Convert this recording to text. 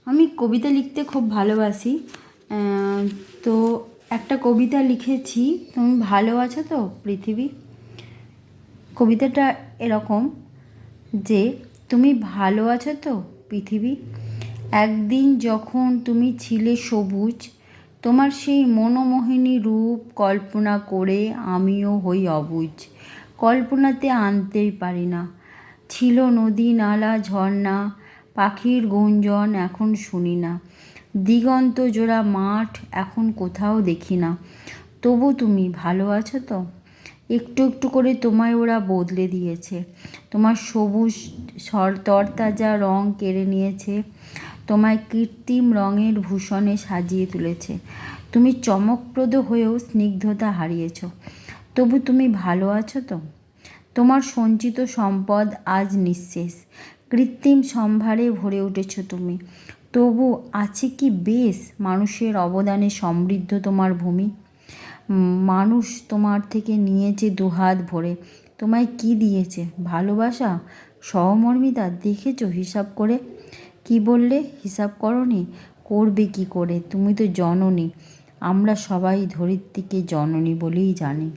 আমি কবিতা লিখতে খুব ভালোবাসি। তো একটা কবিতা লিখেছি, তুমি ভালো আছো তো পৃথিবী। কবিতাটা এরকম যে, তুমি ভালো আছো তো পৃথিবী। একদিন যখন তুমি ছিলে সবুজ, তোমার সেই মনোমোহিনী রূপ কল্পনা করে আমিও হই অবুঝ। কল্পনাতে আনতেই পারি না। ছিল নদী নালা ঝর্ণা, পাখির গুঞ্জন এখন শুনি না। দিগন্ত জোড়া মাঠ এখন কোথাও দেখি না। তবু তুমি ভালো আছো তো। একটু একটু করে তোমায় ওরা বদলে দিয়েছে। তোমার সবুজ তরতাজা রং কেড়ে নিয়েছে। তোমায় কৃত্রিম রঙের ভূষণে সাজিয়ে তুলেছে। তুমি চমকপ্রদ হয়েও স্নিগ্ধতা হারিয়েছ। তবু তুমি ভালো আছো তো। তোমার সঞ্চিত সম্পদ আজ নিঃশেষ। কৃত্রিম সম্ভারে ভরে উঠেছ তুমি। তবু আছে কি বেশ মানুষের অবদানে সমৃদ্ধ তোমার ভূমি। মানুষ তোমার থেকে নিয়েছে দুহাত ভরে। তোমায় কি দিয়েছে? ভালোবাসা, সহমর্মিতা। দেখেছো হিসাব করে? কি বললে? হিসাব করনি? করবে কি করে? তুমি তো জননী। আমরা সবাই ধরিত্রীকে জননী বলেই জানি।